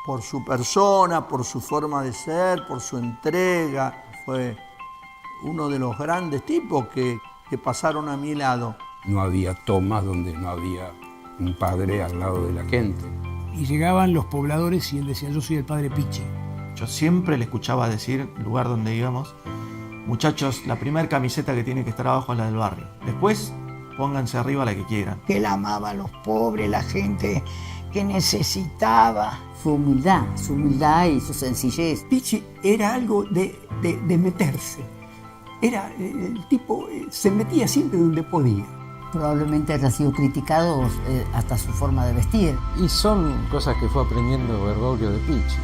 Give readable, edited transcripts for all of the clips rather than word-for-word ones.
por su persona, por su forma de ser, por su entrega. Fue uno de los grandes tipos que pasaron a mi lado. No había tomas donde no había un padre al lado de la gente. Y llegaban los pobladores y él decía, yo soy el padre Pichi. Yo siempre le escuchaba decir, lugar donde íbamos, muchachos, la primera camiseta que tiene que estar abajo es la del barrio. Después, pónganse arriba la que quieran. Él amaba a los pobres, la gente que necesitaba. Su humildad y su sencillez. Pichi era algo de meterse. Era el tipo, se metía siempre donde podía. Probablemente haya sido criticado hasta su forma de vestir. Y son cosas que fue aprendiendo Bergoglio de Pichi.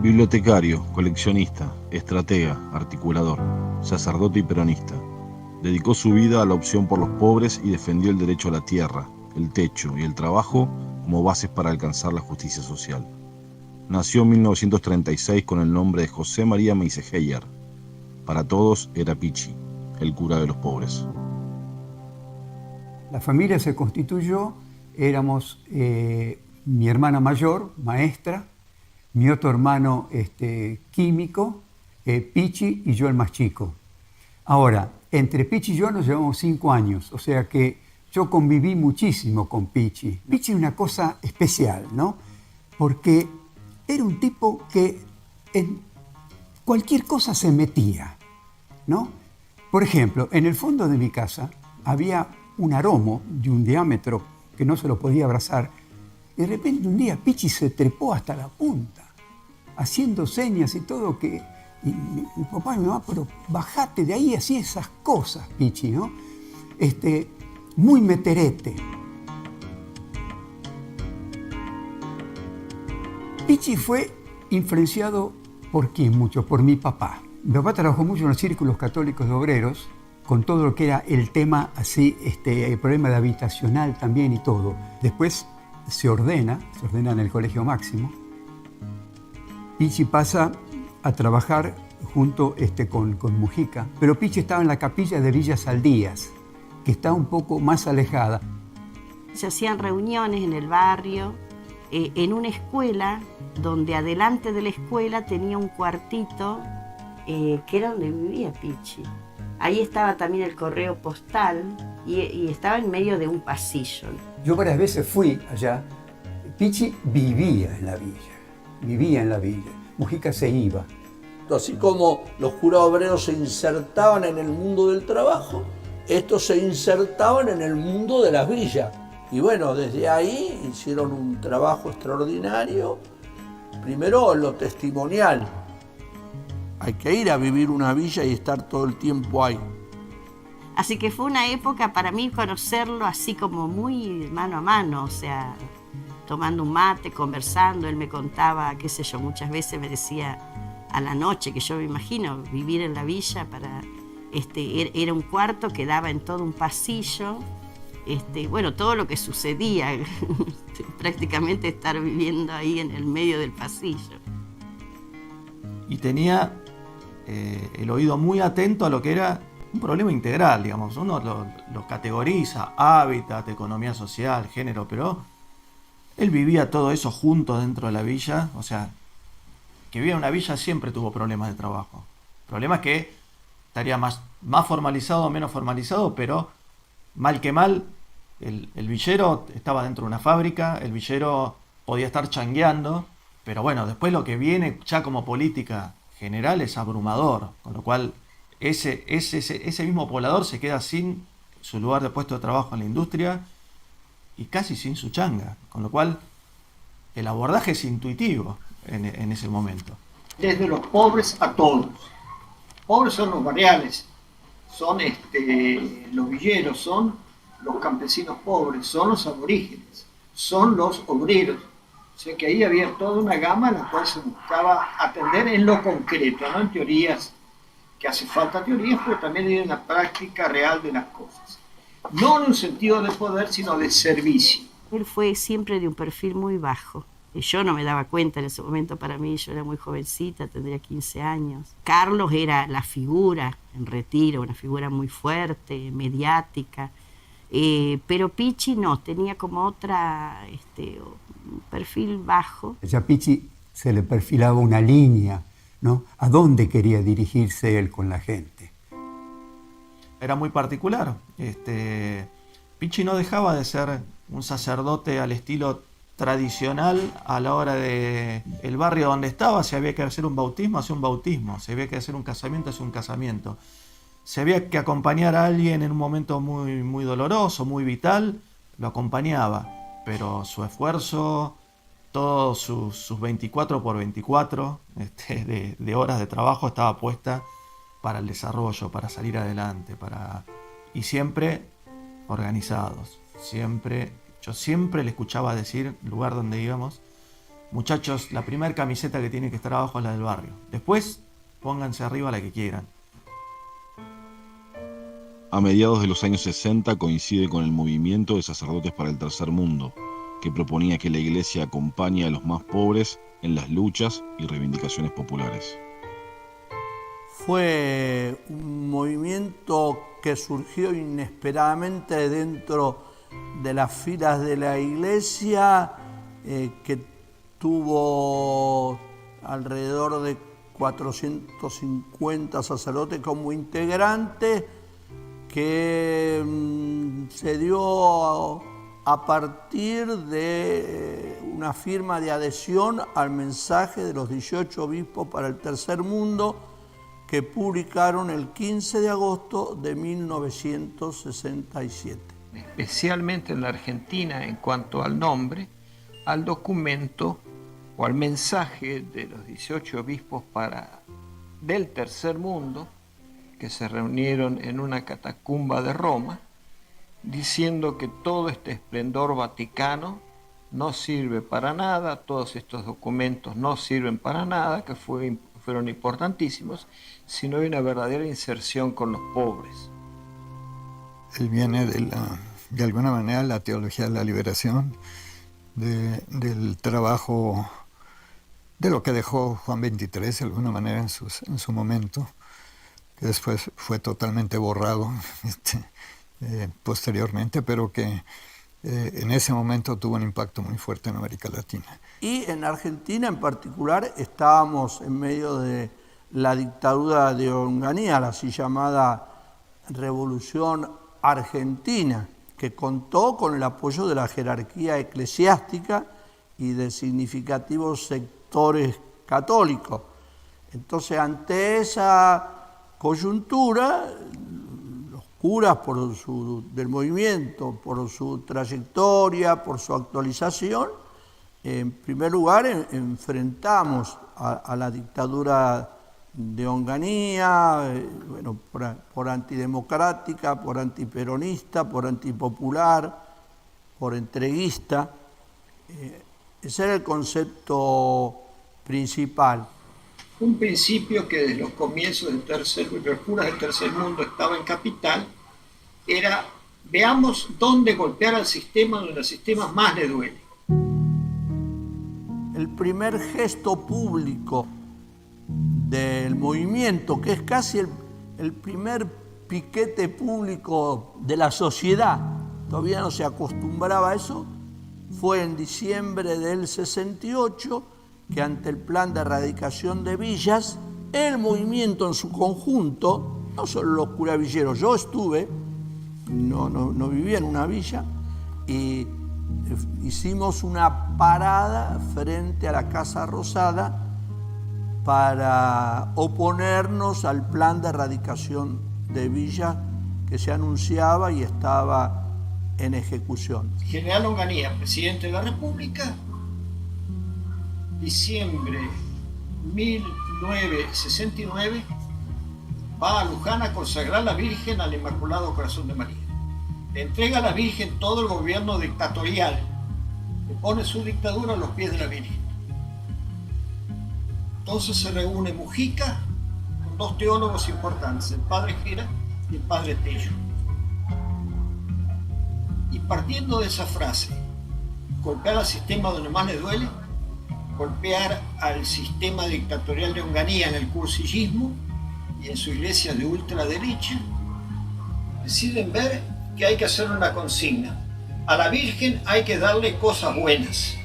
Bibliotecario, coleccionista, estratega, articulador, sacerdote y peronista. Dedicó su vida a la opción por los pobres y defendió el derecho a la tierra, el techo y el trabajo como bases para alcanzar la justicia social. Nació en 1936 con el nombre de José María Meisegeyer. Para todos era Pichi, el cura de los pobres. La familia se constituyó, éramos mi hermana mayor, maestra, mi otro hermano químico, Pichi y yo el más chico. Ahora, entre Pichi y yo nos llevamos 5 años, o sea que yo conviví muchísimo con Pichi. Pichi es una cosa especial, ¿no? Porque era un tipo que en cualquier cosa se metía, ¿no? Por ejemplo, en el fondo de mi casa había un aromo de un diámetro que no se lo podía abrazar. Y de repente un día Pichi se trepó hasta la punta, haciendo señas y todo que... Y mi papá y mi mamá, pero bajate de ahí, así esas cosas, Pichi, ¿no? Muy meterete. Pichi fue influenciado por quién mucho, por mi papá. Mi papá trabajó mucho en los círculos católicos de obreros, con todo lo que era el tema así, el problema de habitacional también y todo. Después se ordena en el Colegio Máximo. Pichi pasa a trabajar junto con Mujica, pero Pichi estaba en la capilla de Villa Saldías, que está un poco más alejada. Se hacían reuniones en el barrio, en una escuela, donde adelante de la escuela tenía un cuartito, que era donde vivía Pichi. Ahí estaba también el correo postal y estaba en medio de un pasillo. Yo varias veces fui allá. Pichi vivía en la villa. Mujica se iba. Así como los jurados obreros se insertaban en el mundo del trabajo, estos se insertaban en el mundo de las villas. Y bueno, desde ahí hicieron un trabajo extraordinario, primero en lo testimonial. Hay que ir a vivir una villa y estar todo el tiempo ahí. Así que fue una época para mí conocerlo así como muy mano a mano, o sea, tomando un mate, conversando. Él me contaba, qué sé yo, muchas veces me decía a la noche, que yo me imagino vivir en la villa, era un cuarto que daba en todo un pasillo, bueno, todo lo que sucedía, prácticamente estar viviendo ahí en el medio del pasillo. Y tenía el oído muy atento a lo que era un problema integral, digamos. Uno lo categoriza, hábitat, economía social, género, pero él vivía todo eso junto dentro de la villa. O sea, que vivía en una villa siempre tuvo problemas de trabajo. Problemas que estaría más formalizado o menos formalizado, pero mal que mal, el villero estaba dentro de una fábrica, el villero podía estar changueando, pero bueno, después lo que viene ya como política general es abrumador, con lo cual ese mismo poblador se queda sin su lugar de puesto de trabajo en la industria y casi sin su changa, con lo cual el abordaje es intuitivo en ese momento. Desde los pobres a todos. Pobres son los barriales, son los villeros, son los campesinos pobres, son los aborígenes, son los obreros. O sea que ahí había toda una gama en la cual se buscaba atender en lo concreto, no en teorías, que hace falta teorías, pero también en la práctica real de las cosas. No en un sentido de poder, sino de servicio. Él fue siempre de un perfil muy bajo, Yo no me daba cuenta en ese momento, para mí yo era muy jovencita, tendría 15 años. Carlos era la figura en retiro, una figura muy fuerte, mediática, pero Pichi no, tenía como un perfil bajo. A Pichi se le perfilaba una línea, ¿no? ¿A dónde quería dirigirse él con la gente? Era muy particular. Pichi no dejaba de ser un sacerdote al estilo tradicional. A la hora de el barrio donde estaba, si había que hacer un bautismo, hacía un bautismo, si había que hacer un casamiento, hacía un casamiento, si había que acompañar a alguien en un momento muy, muy doloroso, muy vital, lo acompañaba, pero su esfuerzo, todos sus 24x24 de horas de trabajo estaba puesta para el desarrollo, para salir adelante, y siempre organizados, yo siempre le escuchaba decir, lugar donde íbamos, muchachos, la primera camiseta que tiene que estar abajo es la del barrio. Después, pónganse arriba la que quieran. A mediados de los años 60 coincide con el movimiento de sacerdotes para el tercer mundo, que proponía que la Iglesia acompañe a los más pobres en las luchas y reivindicaciones populares. Fue un movimiento que surgió inesperadamente dentro de las filas de la Iglesia, que tuvo alrededor de 450 sacerdotes como integrantes, que se dio a partir de una firma de adhesión al mensaje de los 18 obispos para el tercer mundo, que publicaron el 15 de agosto de 1967. Especialmente en la Argentina, en cuanto al nombre, al documento o al mensaje de los 18 obispos del tercer mundo, que se reunieron en una catacumba de Roma, diciendo que todo este esplendor vaticano no sirve para nada, todos estos documentos no sirven para nada, que fueron importantísimos, sino hay una verdadera inserción con los pobres. Él viene de alguna manera, la teología de la liberación, del trabajo, de lo que dejó Juan XXIII, de alguna manera, en su momento, que después fue totalmente borrado posteriormente, pero que en ese momento tuvo un impacto muy fuerte en América Latina. Y en Argentina en particular estábamos en medio de la dictadura de Onganía, la así llamada Revolución Argentina, que contó con el apoyo de la jerarquía eclesiástica y de significativos sectores católicos. Entonces, ante esa coyuntura, los curas del movimiento, por su trayectoria, por su actualización, en primer lugar enfrentamos a la dictadura de Onganía, por antidemocrática, por antiperonista, por antipopular, por entreguista. Ese era el concepto principal. Un principio que desde los comienzos de los curas del tercer mundo estaba en Capital era: veamos dónde golpear al sistema, donde al sistema más le duele. El primer gesto público del movimiento, que es casi el primer piquete público de la sociedad, todavía no se acostumbraba a eso, fue en diciembre del 68, que ante el plan de erradicación de villas, el movimiento en su conjunto, no solo los curavilleros, yo estuve, no vivía en una villa, y hicimos una parada frente a la Casa Rosada para oponernos al plan de erradicación de villas que se anunciaba y estaba en ejecución. General Onganía, presidente de la República, diciembre 1969, va a Luján a consagrar a la Virgen al Inmaculado Corazón de María. Le entrega a la Virgen todo el gobierno dictatorial, le pone su dictadura a los pies de la Virgen. Entonces se reúne Mujica con dos teólogos importantes, el padre Gera y el padre Tello. Y partiendo de esa frase, golpear al sistema donde más le duele, golpear al sistema dictatorial de Onganía en el cursillismo y en su iglesia de ultraderecha, deciden ver que hay que hacer una consigna. A la Virgen hay que darle cosas buenas.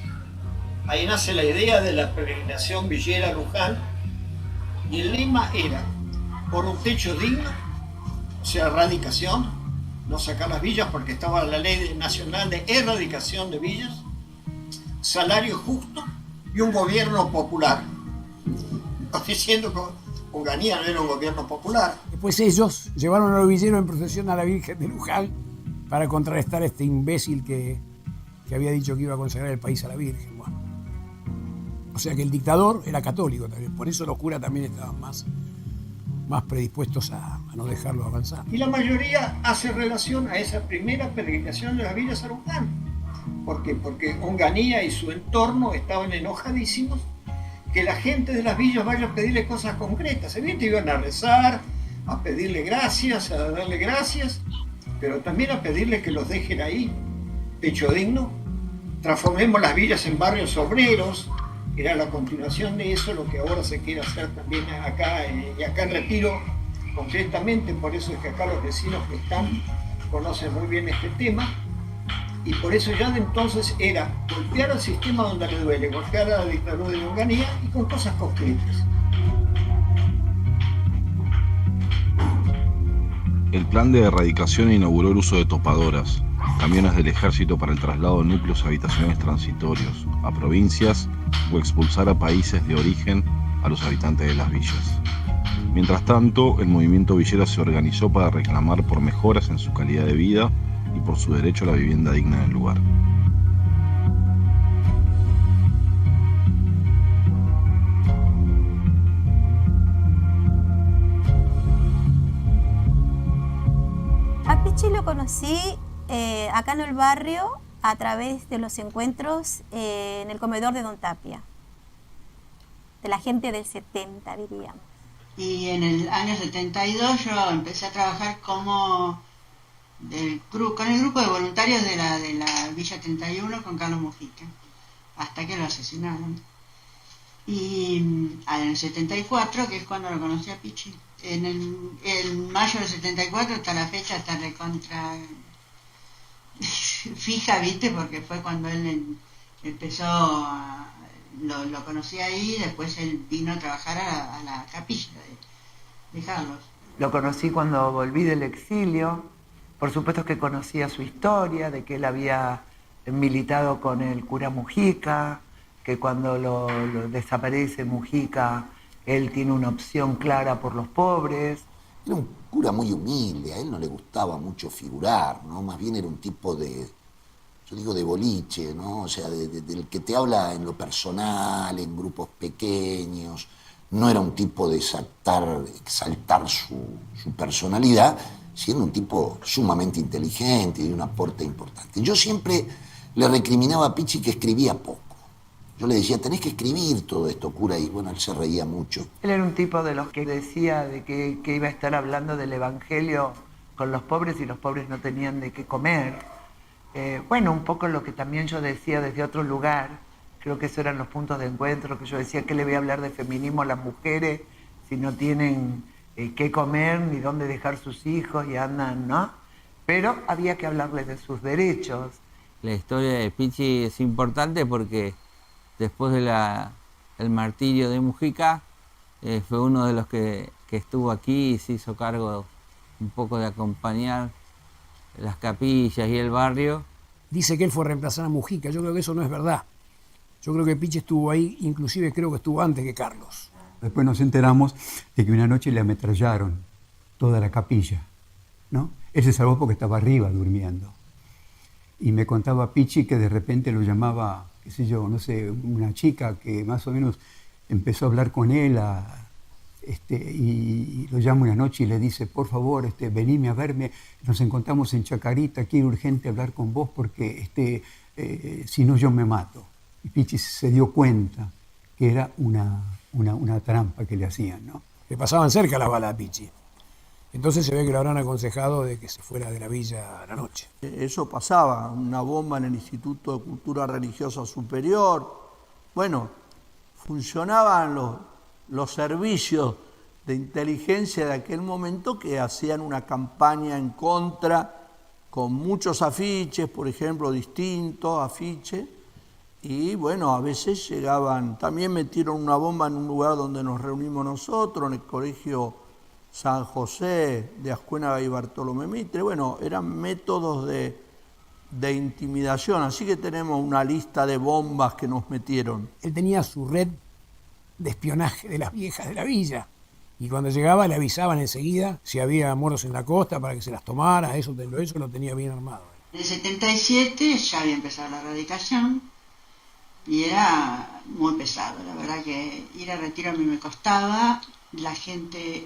Ahí nace la idea de la peregrinación villera a Luján, y el lema era, por un techo digno, o sea, erradicación, no sacar las villas porque estaba la ley nacional de erradicación de villas, salario justo y un gobierno popular. Estoy diciendo que Onganía no era un gobierno popular. Después ellos llevaron a los villeros en procesión a la Virgen de Luján para contrarrestar a este imbécil que había dicho que iba a consagrar el país a la Virgen. Bueno. O sea que el dictador era católico también, por eso los curas también estaban más predispuestos a no dejarlo avanzar. Y la mayoría hace relación a esa primera peregrinación de las villas a Luján. ¿Por qué? Porque Onganía y su entorno estaban enojadísimos que la gente de las villas vaya a pedirle cosas concretas. Evidentemente iban a rezar, a pedirle gracias, a darle gracias, pero también a pedirle que los dejen ahí, techo digno. Transformemos las villas en barrios obreros. Era la continuación de eso lo que ahora se quiere hacer también acá, y acá en Retiro concretamente. Por eso es que acá los vecinos que están conocen muy bien este tema, y por eso ya de entonces era golpear al sistema donde le duele, golpear a la dictadura de Onganía y con cosas concretas. El plan de erradicación inauguró el uso de topadoras, camiones del ejército para el traslado de núcleos a habitaciones transitorios, a provincias o expulsar a países de origen a los habitantes de las villas. Mientras tanto, el movimiento villero se organizó para reclamar por mejoras en su calidad de vida y por su derecho a la vivienda digna en el lugar. A Pichi lo conocí acá en el barrio a través de los encuentros en el comedor de Don Tapia, de la gente del 70, diríamos. Y en el año 72 yo empecé a trabajar con el grupo de voluntarios de la Villa 31 con Carlos Mujica, hasta que lo asesinaron. Y en el 74, que es cuando lo conocí a Pichi, en mayo del 74 hasta la fecha está recontra fija, ¿viste? Porque fue cuando él empezó lo conocí ahí, después él vino a trabajar a la capilla de Carlos. Lo conocí cuando volví del exilio. Por supuesto que conocía su historia, de que él había militado con el cura Mujica, que cuando lo desaparece Mujica, él tiene una opción clara por los pobres. Era un cura muy humilde, a él no le gustaba mucho figurar, ¿no? Más bien era un tipo de boliche, ¿no? O sea, del que te habla en lo personal, en grupos pequeños. No era un tipo de exaltar su personalidad, siendo un tipo sumamente inteligente y de un aporte importante. Yo siempre le recriminaba a Pichi que escribía poco. Yo le decía, tenés que escribir todo esto, cura, y bueno, él se reía mucho. Él era un tipo de los que decía de que iba a estar hablando del evangelio con los pobres y los pobres no tenían de qué comer. Bueno, un poco lo que también yo decía desde otro lugar, creo que esos eran los puntos de encuentro, que yo decía que le voy a hablar de feminismo a las mujeres si no tienen qué comer ni dónde dejar sus hijos y andan, ¿no? Pero había que hablarles de sus derechos. La historia de Pichi es importante porque después del martirio de Mujica, fue uno de los que estuvo aquí y se hizo cargo un poco de acompañar las capillas y el barrio. Dice que él fue a reemplazar a Mujica. Yo creo que eso no es verdad. Yo creo que Pichi estuvo ahí, inclusive creo que estuvo antes que Carlos. Después nos enteramos de que una noche le ametrallaron toda la capilla, ¿no? Él se salvó porque estaba arriba durmiendo. Y me contaba Pichi que de repente lo llamaba, qué sé yo, no sé, una chica que más o menos empezó a hablar con él y lo llama una noche y le dice, por favor, venime a verme, nos encontramos en Chacarita, quiero urgente hablar con vos porque si no yo me mato. Y Pichi se dio cuenta que era una trampa que le hacían, ¿no? Le pasaban cerca las balas a Pichi. Entonces se ve que lo habrán aconsejado de que se fuera de la villa a la noche. Eso pasaba, una bomba en el Instituto de Cultura Religiosa Superior. Bueno, funcionaban los servicios de inteligencia de aquel momento, que hacían una campaña en contra con muchos afiches, por ejemplo, distintos afiches, y bueno, a veces llegaban, también metieron una bomba en un lugar donde nos reunimos nosotros, en el colegio San José de Ascuénaga y Bartolomé Mitre. Bueno, eran métodos de intimidación, así que tenemos una lista de bombas que nos metieron. Él tenía su red de espionaje de las viejas de la villa, y cuando llegaba le avisaban enseguida si había moros en la costa para que se las tomara. Eso lo tenía bien armado. En el 77 ya había empezado la erradicación y era muy pesado. La verdad que ir a retiro a mí me costaba. La gente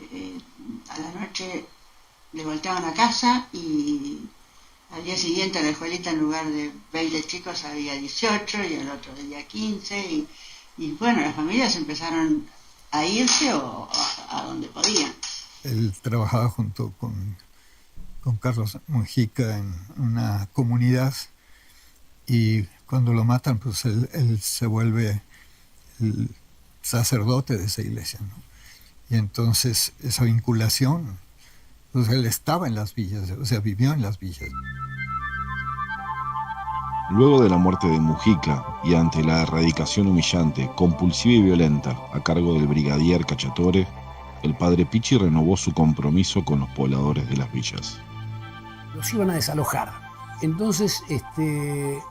a la noche le volteaban a casa y al día siguiente a la escuelita en lugar de 20 chicos había 18 y al otro día 15 y bueno, las familias empezaron a irse o a donde podían. Él trabajaba junto con Carlos Mujica en una comunidad y cuando lo matan, pues él se vuelve el sacerdote de esa iglesia, ¿no? Y entonces esa vinculación, pues él estaba en las villas, o sea, vivió en las villas. Luego de la muerte de Mujica y ante la erradicación humillante, compulsiva y violenta a cargo del brigadier Cacciatore, el padre Pichi renovó su compromiso con los pobladores de las villas. Los iban a desalojar. Entonces,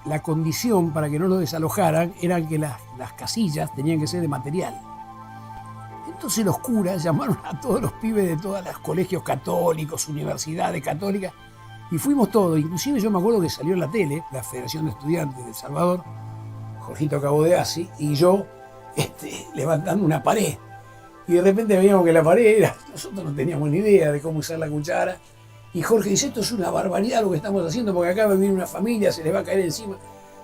la condición para que no los desalojaran era que las casillas tenían que ser de material. Entonces los curas llamaron a todos los pibes de todos los colegios católicos, universidades católicas, y fuimos todos. Inclusive yo me acuerdo que salió en la tele, la Federación de Estudiantes de El Salvador, Jorgito Cabodeasi, y yo levantando una pared. Y de repente veíamos que la pared era, nosotros no teníamos ni idea de cómo usar la cuchara. Y Jorge dice, esto es una barbaridad lo que estamos haciendo, porque acá va a venir una familia, se les va a caer encima.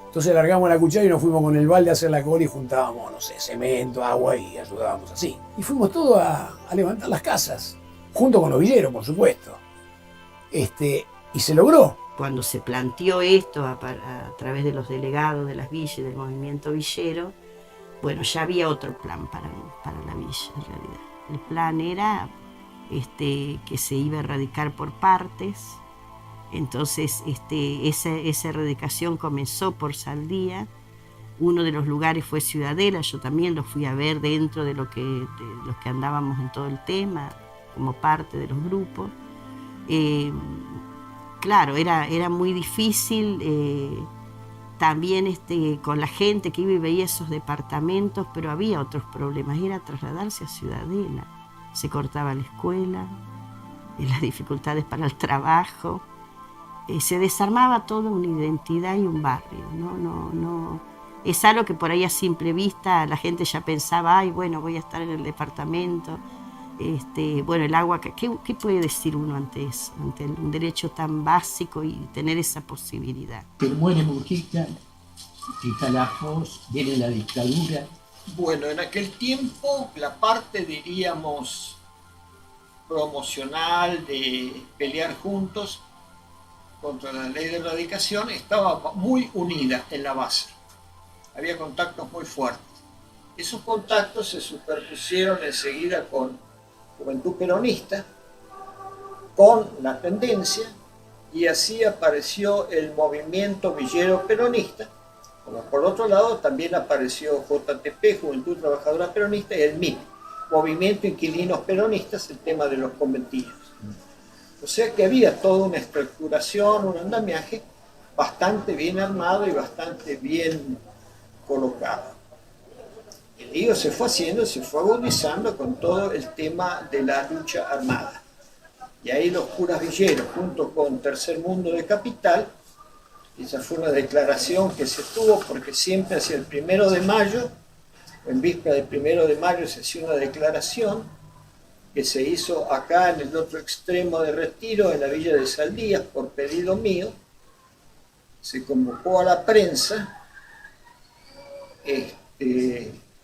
Entonces largamos la cuchara y nos fuimos con el balde a hacer la cola y juntábamos, no sé, cemento, agua y ayudábamos así. Y fuimos todos a levantar las casas, junto con los villeros, por supuesto. Y se logró. Cuando se planteó esto a través de los delegados de las villas y del movimiento villero, bueno, ya había otro plan para la villa en realidad. El plan era que se iba a erradicar por partes. Entonces esa erradicación comenzó por Saldía. Uno de los lugares fue Ciudadela, yo también lo fui a ver dentro de los que andábamos en todo el tema, como parte de los grupos. Claro, era muy difícil también con la gente que iba y veía esos departamentos, pero había otros problemas, era trasladarse a Ciudadela. Se cortaba la escuela, las dificultades para el trabajo, se desarmaba toda una identidad y un barrio. No, es algo que por ahí a simple vista la gente ya pensaba, ay, bueno, voy a estar en el departamento. Bueno, el agua, ¿qué puede decir uno ante eso? Ante un derecho tan básico y tener esa posibilidad. Pero muere Mujica, fija la voz, viene la dictadura. Bueno, en aquel tiempo la parte, diríamos, promocional de pelear juntos contra la ley de erradicación estaba muy unida en la base. Había contactos muy fuertes. Esos contactos se superpusieron enseguida con Juventud Peronista, con la tendencia, y así apareció el movimiento villero peronista, como por otro lado también apareció JTP, Juventud Trabajadora Peronista, y el MIP, Movimiento Inquilinos Peronistas, el tema de los conventillos. O sea que había toda una estructuración, un andamiaje bastante bien armado y bastante bien colocado. El lío se fue haciendo, se fue agudizando con todo el tema de la lucha armada. Y ahí los curas villeros, junto con Tercer Mundo de Capital, esa fue una declaración que se tuvo porque siempre hacia el 1 de mayo, o en víspera del 1 de mayo, se hacía una declaración que se hizo acá en el otro extremo de Retiro, en la villa de Saldías, por pedido mío. Se convocó a la prensa,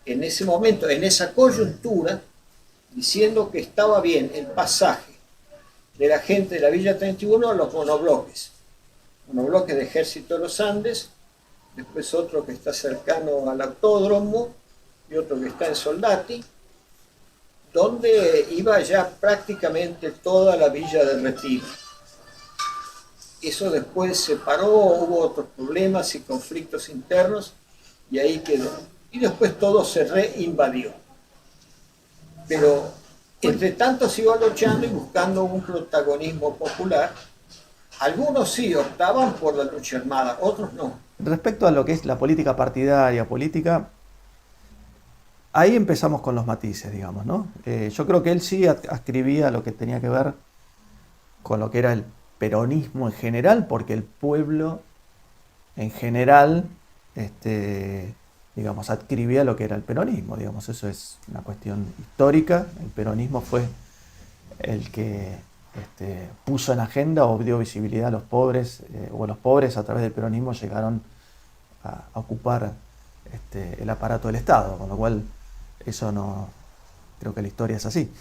en ese momento, en esa coyuntura, diciendo que estaba bien el pasaje de la gente de la Villa 31 a los monobloques de Ejército de los Andes, después otro que está cercano al autódromo, y otro que está en Soldati, donde iba ya prácticamente toda la villa del Retiro. Eso después se paró, hubo otros problemas y conflictos internos y ahí quedó. Y después todo se reinvadió. Pero entre tanto se iba luchando y buscando un protagonismo popular. Algunos sí optaban por la lucha armada, otros no. Respecto a lo que es la política partidaria, política, ahí empezamos con los matices, digamos, ¿no? Yo creo que él sí adscribía lo que tenía que ver con lo que era el peronismo en general, porque el pueblo en general, digamos, adscribía lo que era el peronismo, digamos, eso es una cuestión histórica. El peronismo fue el que puso en agenda o dio visibilidad a los pobres, o los pobres a través del peronismo llegaron a ocupar el aparato del Estado, con lo cual eso no, creo que la historia es así.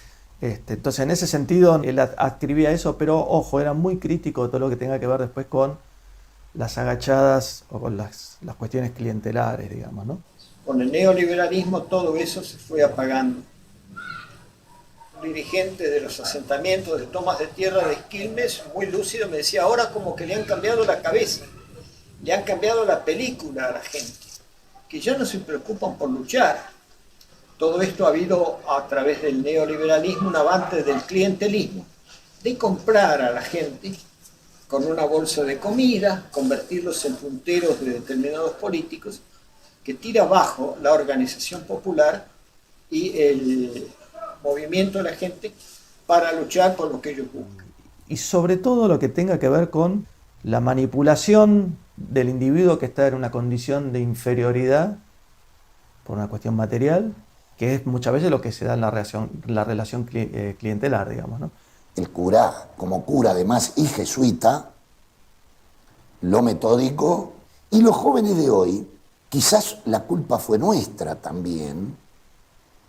Entonces, en ese sentido, él adscribía eso, pero ojo, era muy crítico de todo lo que tenga que ver después con las agachadas o con las cuestiones clientelares, digamos, ¿no? Con el neoliberalismo todo eso se fue apagando. Un dirigente de los asentamientos de tomas de tierra de Quilmes, muy lúcido, me decía, ahora como que le han cambiado la cabeza, le han cambiado la película a la gente, que ya no se preocupan por luchar. Todo esto ha habido a través del neoliberalismo un avance del clientelismo, de comprar a la gente con una bolsa de comida, convertirlos en punteros de determinados políticos, que tira abajo la organización popular y el movimiento de la gente para luchar por lo que ellos buscan. Y sobre todo lo que tenga que ver con la manipulación del individuo que está en una condición de inferioridad por una cuestión material, que es muchas veces lo que se da en la relación clientelar, digamos, ¿no? El cura, como cura además y jesuita, lo metódico, y los jóvenes de hoy, quizás la culpa fue nuestra también,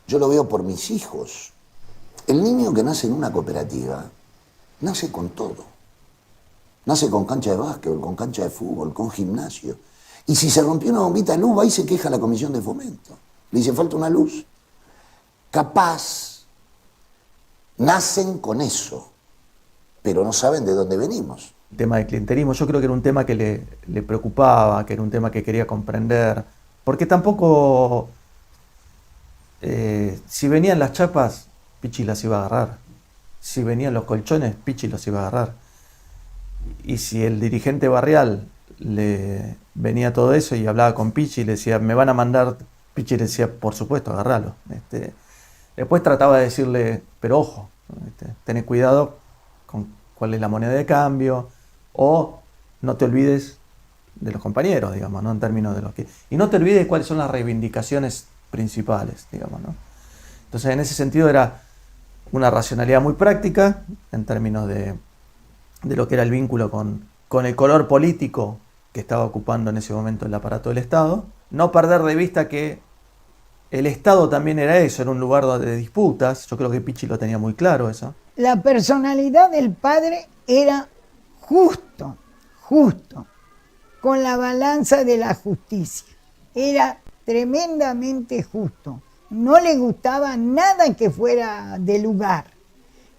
yo lo veo por mis hijos. El niño que nace en una cooperativa, nace con todo. Nace con cancha de básquetbol, con cancha de fútbol, con gimnasio. Y si se rompió una bombita de luz, va y se queja a la comisión de fomento. Le dice, falta una luz. Capaz, nacen con eso, pero no saben de dónde venimos. El tema del clientelismo, yo creo que era un tema que le preocupaba, que era un tema que quería comprender, porque tampoco, si venían las chapas, Pichi las iba a agarrar. Si venían los colchones, Pichi los iba a agarrar. Y si el dirigente barrial le venía todo eso y hablaba con Pichi y le decía, me van a mandar, Pichi le decía, por supuesto, agarralo. Después trataba de decirle, pero ojo, tenés cuidado con cuál es la moneda de cambio, o no te olvides de los compañeros, digamos, ¿no? En términos de los que... Y no te olvides de cuáles son las reivindicaciones principales, digamos, ¿no? Entonces, en ese sentido era una racionalidad muy práctica, en términos de lo que era el vínculo con el color político que estaba ocupando en ese momento el aparato del Estado. No perder de vista que el Estado también era eso, era un lugar de disputas. Yo creo que Pichi lo tenía muy claro eso. La personalidad del padre era justo, con la balanza de la justicia. Era tremendamente justo. No le gustaba nada que fuera de lugar.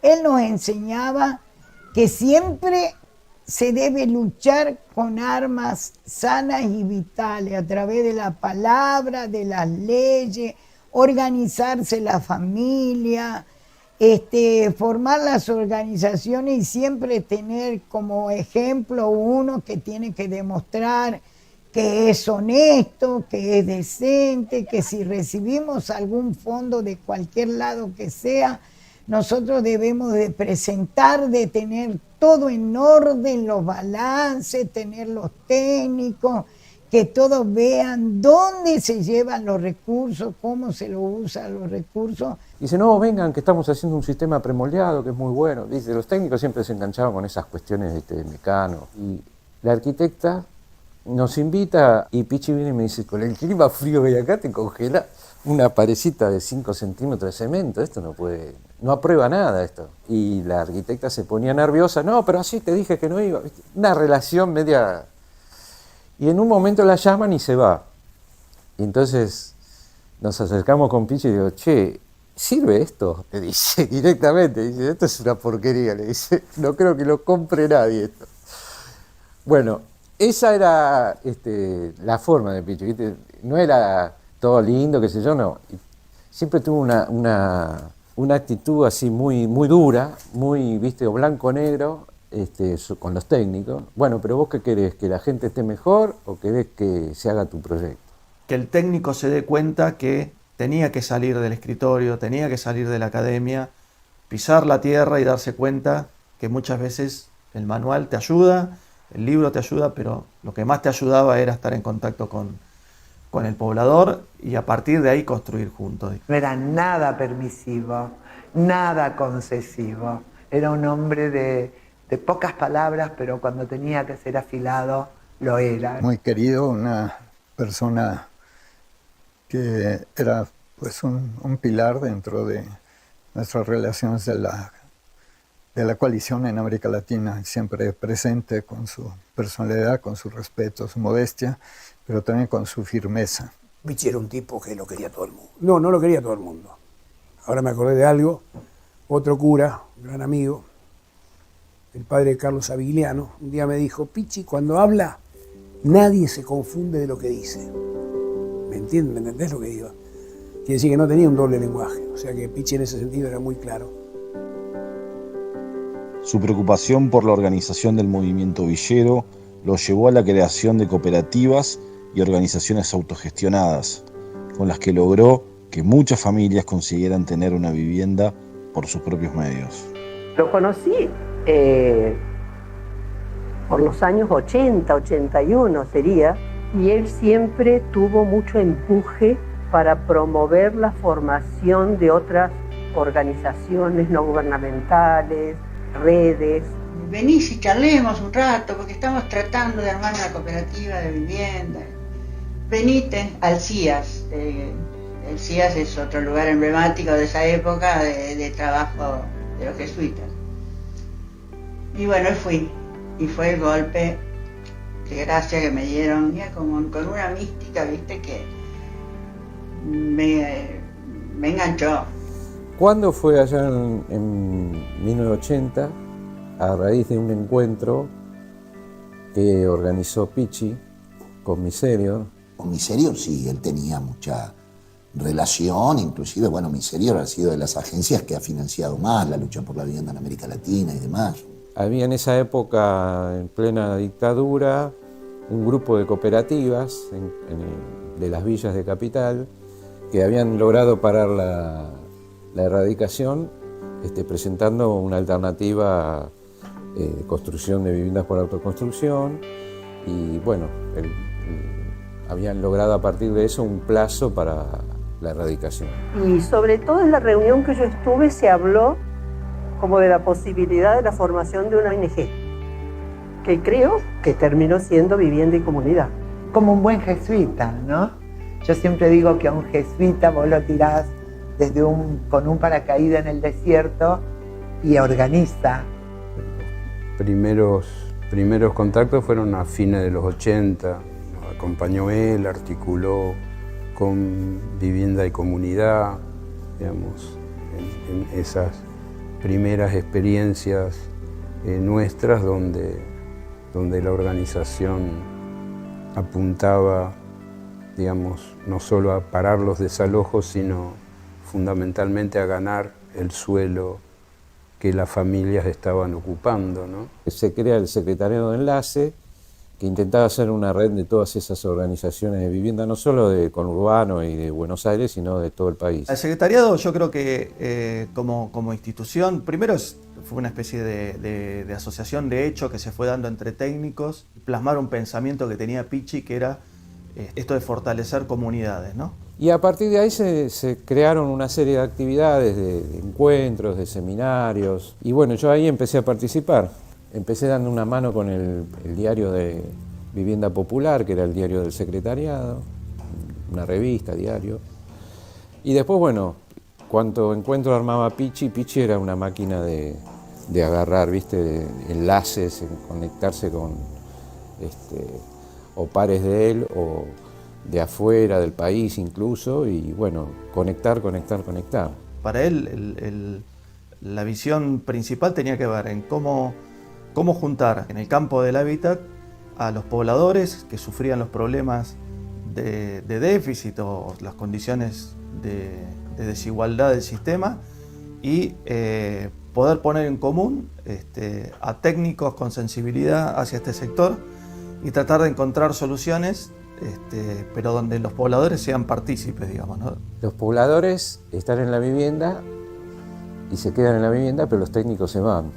Él nos enseñaba que siempre se debe luchar con armas sanas y vitales, a través de la palabra, de las leyes, organizarse la familia, formar las organizaciones y siempre tener como ejemplo uno que tiene que demostrar que es honesto, que es decente, que si recibimos algún fondo de cualquier lado que sea, nosotros debemos de presentar, de tener todo en orden, los balances, tener los técnicos, que todos vean dónde se llevan los recursos, cómo se los usan los recursos. Dice, no, vengan, que estamos haciendo un sistema premoldeado, que es muy bueno. Dice, los técnicos siempre se enganchaban con esas cuestiones de Mecano. Y la arquitecta nos invita, y Pichi viene y me dice, con el clima frío que hay acá te congela una parecita de 5 centímetros de cemento, esto no aprueba nada esto. Y la arquitecta se ponía nerviosa, no, pero así te dije que no iba. Una relación media... Y en un momento la llaman y se va. Y entonces nos acercamos con Pichi y digo, che, ¿sirve esto? Le dice directamente, dice, esto es una porquería, le dice, no creo que lo compre nadie esto. Bueno, esa era la forma de Pichi, ¿viste? No era todo lindo, qué sé yo, no. Siempre tuvo una actitud así muy, muy dura, muy, viste, o blanco-negro, con los técnicos. Bueno, pero vos qué querés, ¿que la gente esté mejor o querés que se haga tu proyecto? Que el técnico se dé cuenta que tenía que salir del escritorio, tenía que salir de la academia, pisar la tierra y darse cuenta que muchas veces el manual te ayuda, el libro te ayuda, pero lo que más te ayudaba era estar en contacto con el poblador y a partir de ahí construir juntos. No era nada permisivo, nada concesivo. Era un hombre de pocas palabras, pero cuando tenía que ser afilado, lo era. Muy querido, una persona que era pues un pilar dentro de nuestras relaciones de la coalición en América Latina, siempre presente con su personalidad, con su respeto, su modestia, pero también con su firmeza. Pichi era un tipo que lo quería todo el mundo. No, no lo quería todo el mundo. Ahora me acordé de algo. Otro cura, un gran amigo, el padre Carlos Avigliano, un día me dijo, Pichi, cuando habla, nadie se confunde de lo que dice. ¿Me entiendes? ¿Me entendés lo que digo? Quiere decir que no tenía un doble lenguaje. O sea que Pichi en ese sentido era muy claro. Su preocupación por la organización del movimiento villero lo llevó a la creación de cooperativas y organizaciones autogestionadas, con las que logró que muchas familias consiguieran tener una vivienda por sus propios medios. Lo conocí por los años 80, 81 sería, y él siempre tuvo mucho empuje para promover la formación de otras organizaciones no gubernamentales, redes. Venís y charlemos un rato, porque estamos tratando de armar una cooperativa de vivienda. Venite al CIAS. El CIAS es otro lugar emblemático de esa época de trabajo de los jesuitas. Y bueno, fui. Y fue el golpe de gracia que me dieron, ya con una mística, viste, que me enganchó. ¿Cuándo fue allá en 1980, a raíz de un encuentro que organizó Pichi con Miserior? Con Miserior sí, él tenía mucha relación, inclusive, bueno, Miserior ha sido de las agencias que ha financiado más la lucha por la vivienda en América Latina y demás. Había en esa época, en plena dictadura, un grupo de cooperativas de las villas de Capital que habían logrado parar la erradicación, presentando una alternativa de construcción de viviendas por autoconstrucción y bueno, habían logrado a partir de eso un plazo para la erradicación. Y sobre todo en la reunión que yo estuve se habló como de la posibilidad de la formación de una ONG, que creo que terminó siendo Vivienda y Comunidad. Como un buen jesuita, ¿no? Yo siempre digo que a un jesuita vos lo tirás con un paracaídas en el desierto y organiza. Los primeros contactos fueron a fines de los 80, nos acompañó él, articuló con Vivienda y Comunidad, digamos, en esas primeras experiencias nuestras donde la organización apuntaba, digamos, no solo a parar los desalojos, sino fundamentalmente a ganar el suelo que las familias estaban ocupando, ¿no? Se crea el Secretariado de Enlace, que intentaba hacer una red de todas esas organizaciones de vivienda, no solo de conurbano y de Buenos Aires, sino de todo el país. El secretariado, yo creo que como institución, primero fue una especie de asociación de hecho que se fue dando entre técnicos, plasmar un pensamiento que tenía Pichi, que era esto de fortalecer comunidades, ¿no? Y a partir de ahí se crearon una serie de actividades, de encuentros, de seminarios, y bueno, yo ahí empecé a participar. Empecé dando una mano con el diario de Vivienda Popular, que era el diario del secretariado, una revista, diario. Y después, bueno, cuando encuentro armaba Pichi era una máquina de agarrar, ¿viste? De enlaces, conectarse con o pares de él o de afuera, del país incluso, y bueno, conectar. Para él, la visión principal tenía que ver en cómo juntar en el campo del hábitat a los pobladores que sufrían los problemas de déficit o las condiciones de desigualdad del sistema y poder poner en común a técnicos con sensibilidad hacia este sector y tratar de encontrar soluciones, pero donde los pobladores sean partícipes, digamos, ¿no? Los pobladores están en la vivienda y se quedan en la vivienda, pero los técnicos se van,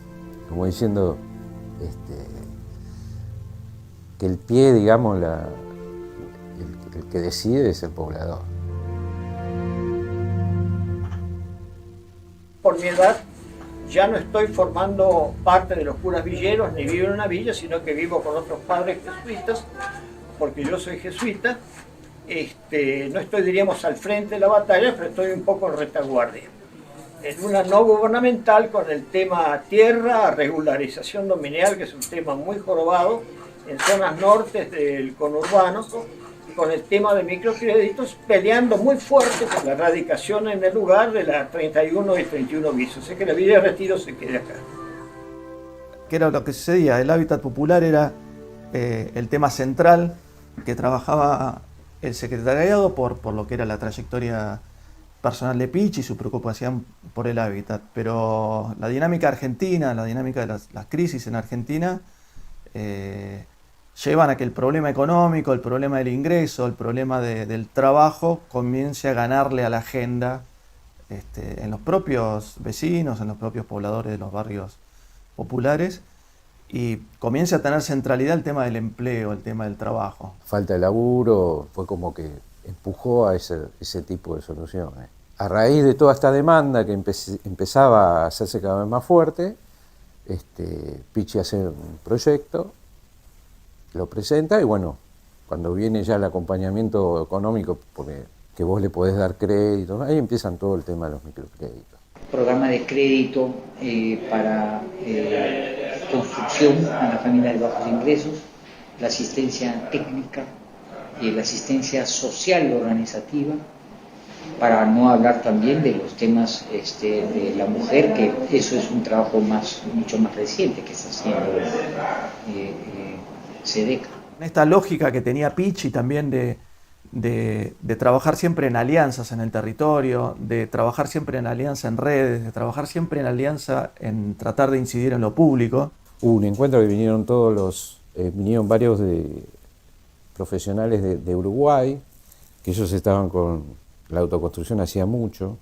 como diciendo que el pie, digamos, el que decide es el poblador. Por mi edad ya no estoy formando parte de los curas villeros, ni vivo en una villa, sino que vivo con otros padres jesuitas, porque yo soy jesuita. No estoy, diríamos, al frente de la batalla, pero estoy un poco en retaguardia. En una no gubernamental con el tema tierra, regularización dominial, que es un tema muy jorobado en zonas nortes del conurbano, con el tema de microcréditos, peleando muy fuerte por la erradicación en el lugar de la 31 y 31 bis. O sea que la Villa de Retiro se quede acá. ¿Qué era lo que sucedía? El hábitat popular era el tema central que trabajaba el secretariado por lo que era la trayectoria personal de Pichi y su preocupación por el hábitat. Pero la dinámica argentina, la dinámica de las crisis en Argentina, llevan a que el problema económico, el problema del ingreso, el problema del trabajo comience a ganarle a la agenda en los propios vecinos, en los propios pobladores de los barrios populares, y comience a tener centralidad el tema del empleo, el tema del trabajo. Falta de laburo fue como que empujó a ese tipo de soluciones. A raíz de toda esta demanda que empezaba a hacerse cada vez más fuerte, Pichi hace un proyecto, lo presenta y bueno, cuando viene ya el acompañamiento económico, porque que vos le podés dar crédito, ahí empiezan todo el tema de los microcréditos. Programa de crédito para construcción a la familia de bajos ingresos, la asistencia técnica, la asistencia social y organizativa, para no hablar también de los temas de la mujer, que eso es un trabajo mucho más reciente que está haciendo SEDECA. Esta lógica que tenía Pichi también de trabajar siempre en alianzas en el territorio, de trabajar siempre en alianza en redes, de trabajar siempre en alianza en tratar de incidir en lo público. Hubo un encuentro que vinieron vinieron varios profesionales de Uruguay, que ellos estaban con la autoconstrucción hacía mucho,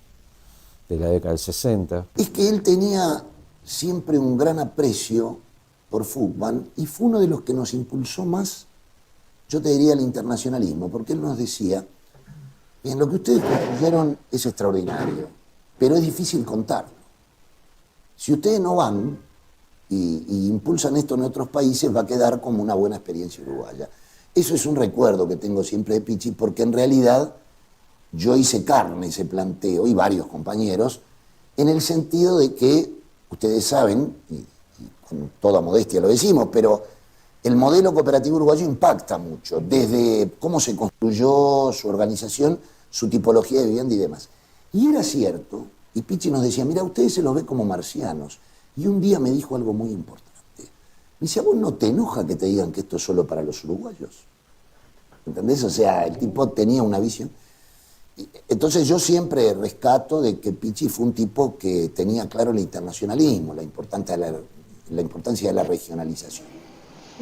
de la década del 60. Es que él tenía siempre un gran aprecio por Fugman y fue uno de los que nos impulsó más, yo te diría, el internacionalismo, porque él nos decía, bien, lo que ustedes construyeron es extraordinario, pero es difícil contarlo. Si ustedes no van y impulsan esto en otros países, va a quedar como una buena experiencia uruguaya. Eso es un recuerdo que tengo siempre de Pichi, porque en realidad yo hice carne ese planteo, y varios compañeros, en el sentido de que, ustedes saben, y con toda modestia lo decimos, pero el modelo cooperativo uruguayo impacta mucho, desde cómo se construyó su organización, su tipología de vivienda y demás. Y era cierto, y Pichi nos decía, mira, ustedes se los ve como marcianos. Y un día me dijo algo muy importante. Me dice, ¿a vos no te enoja que te digan que esto es solo para los uruguayos? ¿Entendés? O sea, el tipo tenía una visión. Entonces yo siempre rescato de que Pichi fue un tipo que tenía claro el internacionalismo, la importancia de la regionalización.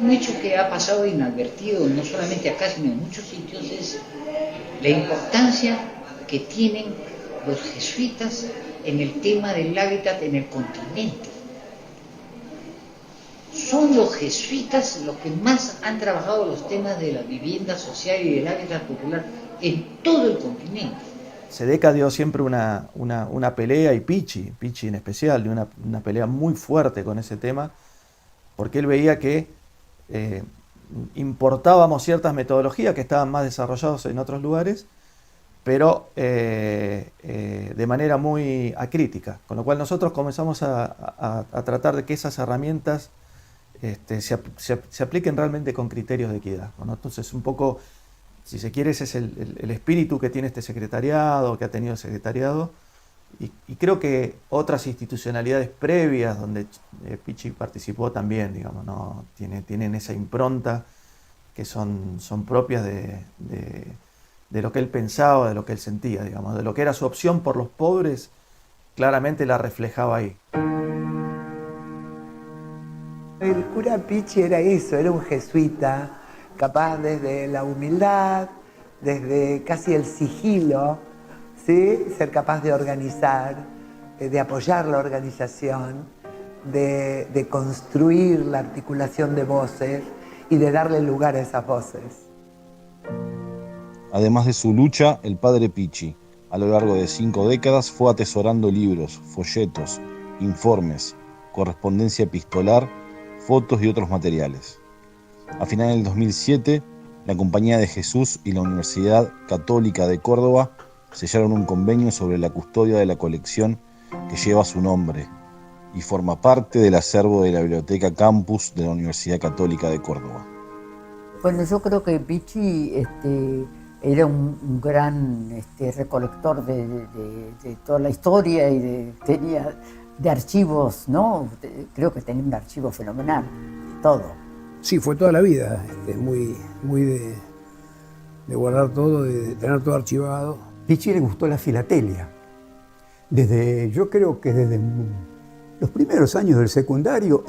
Un hecho que ha pasado inadvertido, no solamente acá, sino en muchos sitios, es la importancia que tienen los jesuitas en el tema del hábitat en el continente. Son los jesuitas los que más han trabajado los temas de la vivienda social y del hábitat popular en todo el continente. SEDECA dio siempre una pelea, y Pichi en especial, dio una pelea muy fuerte con ese tema, porque él veía que importábamos ciertas metodologías que estaban más desarrolladas en otros lugares, pero de manera muy acrítica, con lo cual nosotros comenzamos a tratar de que esas herramientas se apliquen realmente con criterios de equidad, ¿no? Entonces un poco si se quiere, ese es el espíritu que tiene este secretariado, que ha tenido el secretariado, y creo que otras institucionalidades previas donde Pichi participó también, digamos, ¿no? Tienen esa impronta que son propias de lo que él pensaba, de lo que él sentía, digamos, de lo que era su opción por los pobres, claramente la reflejaba ahí. El cura Pichi era eso, era un jesuita, capaz desde la humildad, desde casi el sigilo, ¿sí? Ser capaz de organizar, de apoyar la organización, de construir la articulación de voces y de darle lugar a esas voces. Además de su lucha, el padre Pichi, a lo largo de 5 décadas, fue atesorando libros, folletos, informes, correspondencia epistolar, fotos y otros materiales. A finales del 2007, la Compañía de Jesús y la Universidad Católica de Córdoba sellaron un convenio sobre la custodia de la colección que lleva su nombre y forma parte del acervo de la Biblioteca Campus de la Universidad Católica de Córdoba. Bueno, yo creo que Pichi era un gran recolector de toda la historia y tenía de archivos, ¿no? Creo que tenía un archivo fenomenal, todo. Sí, fue toda la vida, muy de guardar todo, de tener todo archivado. Pichi le gustó la filatelia. Yo creo que desde los primeros años del secundario,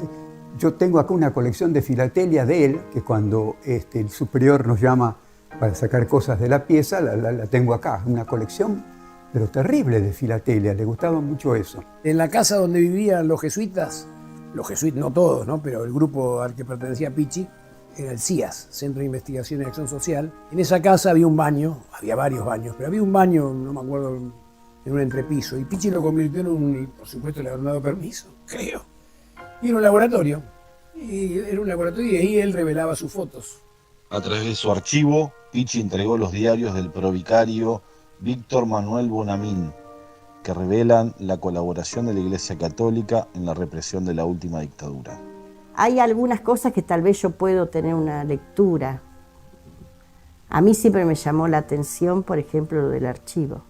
yo tengo acá una colección de filatelia de él, que cuando el superior nos llama para sacar cosas de la pieza, la tengo acá, una colección, pero terrible de filatelia, le gustaba mucho eso. En la casa donde vivían los jesuitas, no todos, ¿no? Pero el grupo al que pertenecía Pichi, era el CIAS, Centro de Investigación y Acción Social. En esa casa había un baño, había varios baños, pero había un baño, no me acuerdo, en un entrepiso, y Pichi lo convirtió y por supuesto le habían dado permiso, creo. Y era un laboratorio, y ahí él revelaba sus fotos. A través de su archivo, Pichi entregó los diarios del provicario Víctor Manuel Bonamín, que revelan la colaboración de la Iglesia Católica en la represión de la última dictadura. Hay algunas cosas que tal vez yo puedo tener una lectura. A mí siempre me llamó la atención, por ejemplo, lo del archivo.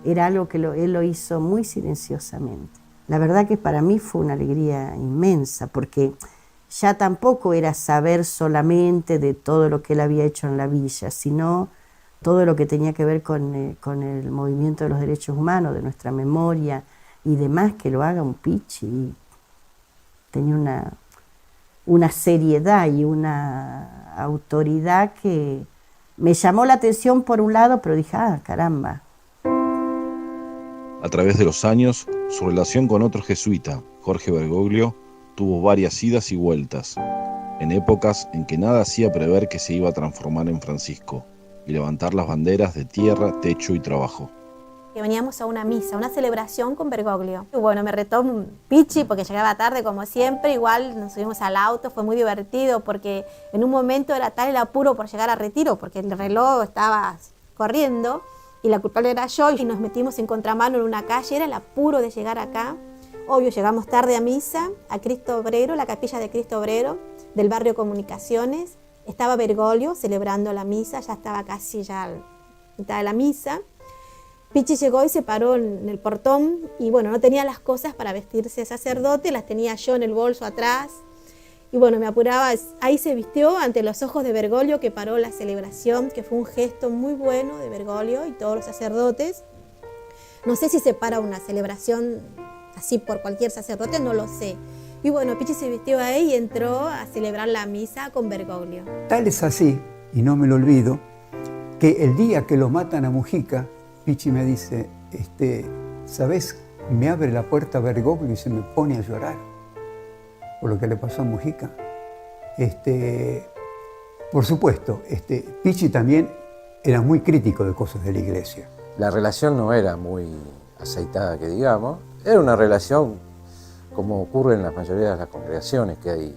Era algo que él lo hizo muy silenciosamente. La verdad que para mí fue una alegría inmensa, porque ya tampoco era saber solamente de todo lo que él había hecho en la villa, sino todo lo que tenía que ver con el movimiento de los derechos humanos, de nuestra memoria y demás, que lo haga un Pichi. Tenía una seriedad y una autoridad que me llamó la atención por un lado, pero dije, caramba. A través de los años, su relación con otro jesuita, Jorge Bergoglio, tuvo varias idas y vueltas, en épocas en que nada hacía prever que se iba a transformar en Francisco y levantar las banderas de tierra, techo y trabajo. Que veníamos a una misa, una celebración con Bergoglio. Y bueno, me retó Pichi porque llegaba tarde como siempre, igual nos subimos al auto, fue muy divertido porque en un momento era tal el apuro por llegar a Retiro, porque el reloj estaba corriendo y la culpable era yo, y nos metimos en contramano en una calle, era el apuro de llegar acá. Obvio, llegamos tarde a misa, a Cristo Obrero, la capilla de Cristo Obrero, del barrio Comunicaciones. Estaba Bergoglio celebrando la misa, ya estaba casi ya a mitad de la misa. Pichi llegó y se paró en el portón y bueno, no tenía las cosas para vestirse de sacerdote, las tenía yo en el bolso atrás. Y bueno, me apuraba, ahí se vistió ante los ojos de Bergoglio, que paró la celebración, que fue un gesto muy bueno de Bergoglio y todos los sacerdotes. No sé si se para una celebración así por cualquier sacerdote, no lo sé. Y bueno, Pichi se vistió ahí y entró a celebrar la misa con Bergoglio. Tal es así, y no me lo olvido, que el día que lo matan a Mujica, Pichi me dice, ¿sabes? Me abre la puerta Bergoglio y se me pone a llorar por lo que le pasó a Mujica. Por supuesto, Pichi también era muy crítico de cosas de la iglesia. La relación no era muy aceitada, que digamos. Era una relación como ocurre en la mayoría de las congregaciones, que hay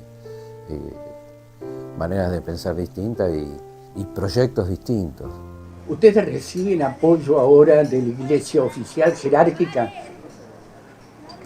maneras de pensar distintas y proyectos distintos. ¿Ustedes reciben apoyo ahora de la iglesia oficial jerárquica?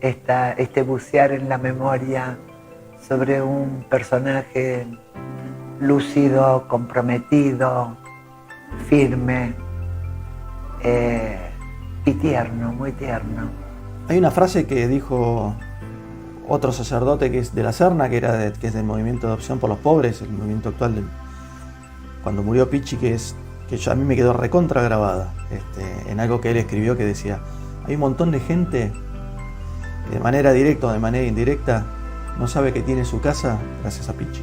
este bucear en la memoria sobre un personaje lúcido, comprometido, firme y tierno, muy tierno. Hay una frase que dijo otro sacerdote que es de la Serna, que es del movimiento de Opción por los Pobres, el movimiento actual cuando murió Pichi, que a mí me quedó recontra grabada, en algo que él escribió, que decía: hay un montón de gente que de manera directa o de manera indirecta no sabe que tiene su casa gracias a Pichi.